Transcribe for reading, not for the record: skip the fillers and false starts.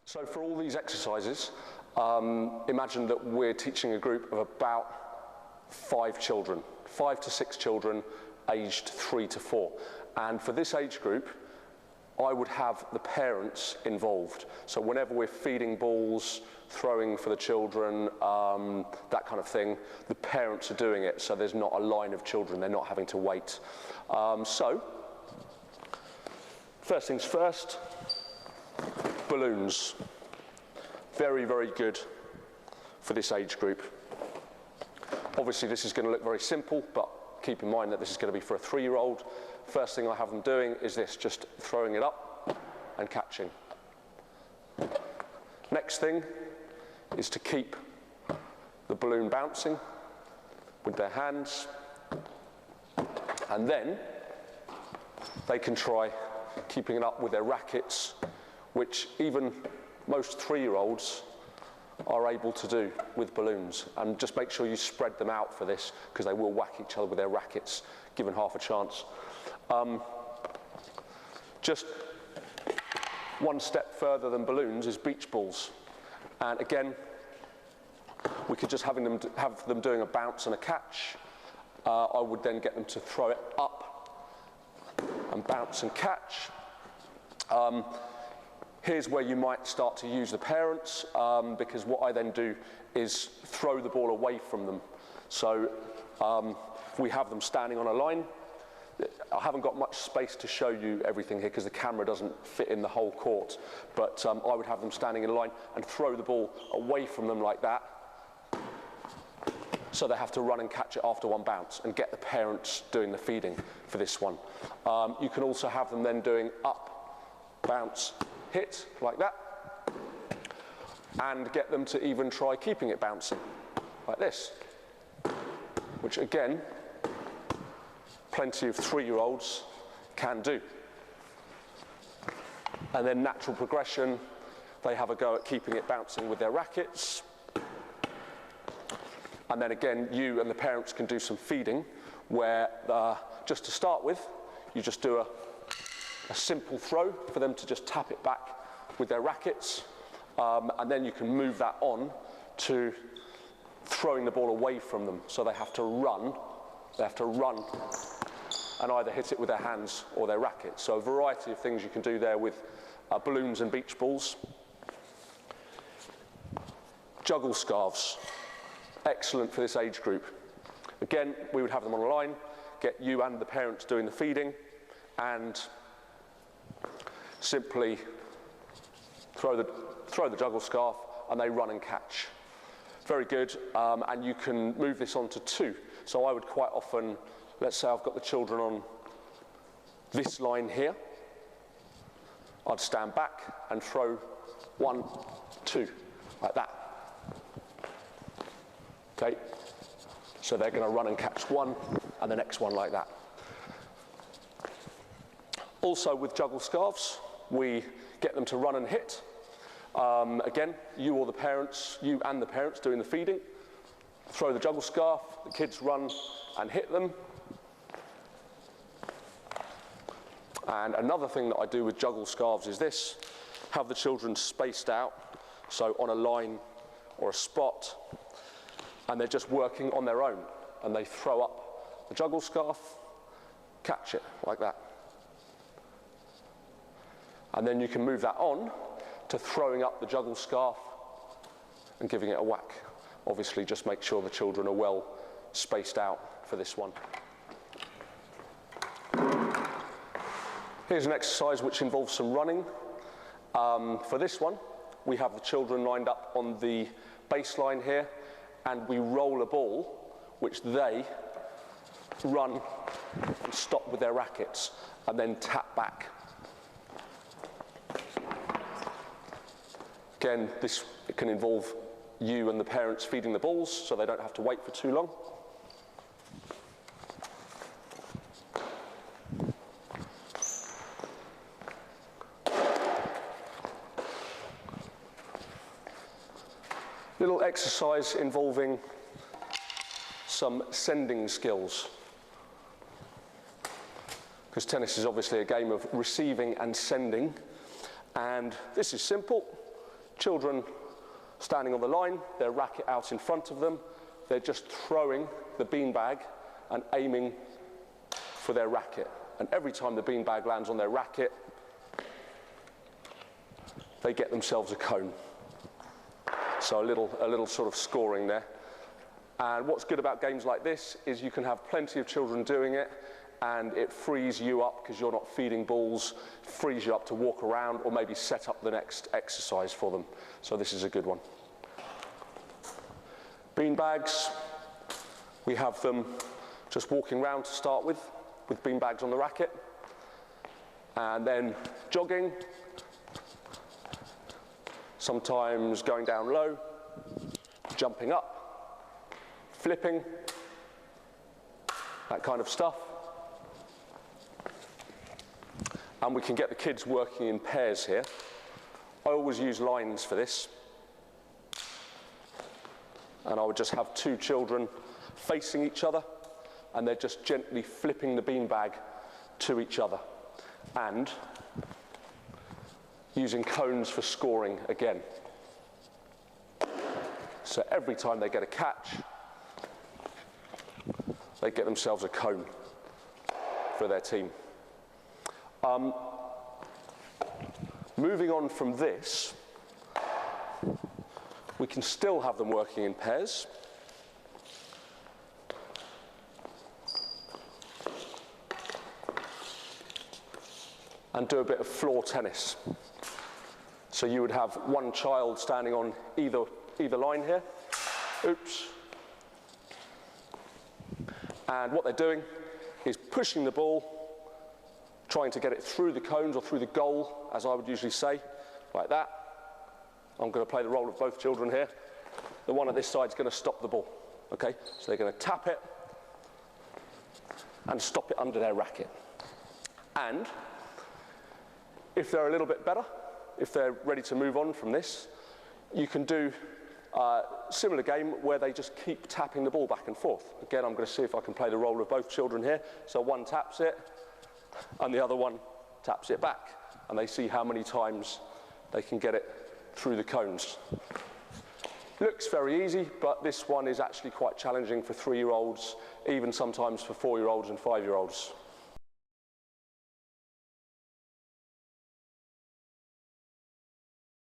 So for all these exercises, imagine that we're teaching a group of about 5 children, 5 to 6 children aged 3 to 4. And for this age group, I would have the parents involved. So whenever we're feeding balls, throwing for the children, that kind of thing, the parents are doing it, so there's not a line of children, they're not having to wait. So, first things first, balloons. Very, very good for this age group. Obviously this is going to look very simple, but keep in mind that this is going to be for a 3-year-old. First thing I have them doing is this, just throwing it up and catching. Next thing is to keep the balloon bouncing with their hands, and then they can try keeping it up with their rackets, which even most 3-year-olds are able to do with balloons. And just make sure you spread them out for this, because they will whack each other with their rackets, given half a chance. Just one step further than balloons is beach balls. And again, we could just have them doing a bounce and a catch. I would then get them to throw it up and bounce and catch. Here's where you might start to use the parents, because what I then do is throw the ball away from them. So we have them standing on a line. I haven't got much space to show you everything here because the camera doesn't fit in the whole court, but I would have them standing in a line and throw the ball away from them like that, so they have to run and catch it after one bounce, and get the parents doing the feeding for this one. You can also have them then doing up, bounce, hit, like that, and get them to even try keeping it bouncing, like this, which again, plenty of 3-year-olds can do. And then natural progression, they have a go at keeping it bouncing with their rackets. And then again, you and the parents can do some feeding where, just to start with, you just do a simple throw for them to just tap it back with their rackets. And then you can move that on to throwing the ball away from them. So they have to run and either hit it with their hands or their rackets. So a variety of things you can do there with balloons and beach balls. Juggle scarves, excellent for this age group. Again, we would have them on a line, get you and the parents doing the feeding, and simply throw the juggle scarf and they run and catch. Very good, and you can move this on to 2. So I would quite often, let's say I've got the children on this line here, I'd stand back and throw 1, 2, like that. Okay, so they're going to run and catch one, and the next one like that. Also with juggle scarves, we get them to run and hit. Again, you and the parents doing the feeding. Throw the juggle scarf, the kids run and hit them. And another thing that I do with juggle scarves is this, have the children spaced out, so on a line or a spot, and they're just working on their own, and they throw up the juggle scarf, catch it, like that. And then you can move that on to throwing up the juggle scarf and giving it a whack. Obviously, just make sure the children are well spaced out for this one. Here's an exercise which involves some running. For this one, we have the children lined up on the baseline here, and we roll a ball, which they run and stop with their rackets, and then tap back. Again, it can involve you and the parents feeding the balls, so they don't have to wait for too long. Little exercise involving some sending skills, because tennis is obviously a game of receiving and sending, and this is simple. Children standing on the line, their racket out in front of them, they're just throwing the beanbag and aiming for their racket. And every time the beanbag lands on their racket, they get themselves a cone. So a little sort of scoring there. And what's good about games like this is you can have plenty of children doing it, and it frees you up because you're not feeding balls, frees you up to walk around or maybe set up the next exercise for them. So this is a good one. Beanbags, we have them just walking around to start with beanbags on the racket, and then jogging, sometimes going down low, jumping up, flipping, that kind of stuff. And we can get the kids working in pairs here. I always use lines for this. And I would just have two children facing each other, and they're just gently flipping the beanbag to each other. And using cones for scoring again. So every time they get a catch, they get themselves a cone for their team. Moving on from this, we can still have them working in pairs. And do a bit of floor tennis. So you would have one child standing on either line here. Oops. And what they're doing is pushing the ball, trying to get it through the cones or through the goal, as I would usually say, like that. I'm going to play the role of both children here. The one at this side is going to stop the ball. Okay, so they're going to tap it and stop it under their racket. And if they're a little bit better, if they're ready to move on from this, you can do a similar game where they just keep tapping the ball back and forth. Again, I'm going to see if I can play the role of both children here. So one taps it, and the other one taps it back. And they see how many times they can get it through the cones. Looks very easy, but this one is actually quite challenging for 3-year-olds, even sometimes for 4-year-olds and 5-year-olds.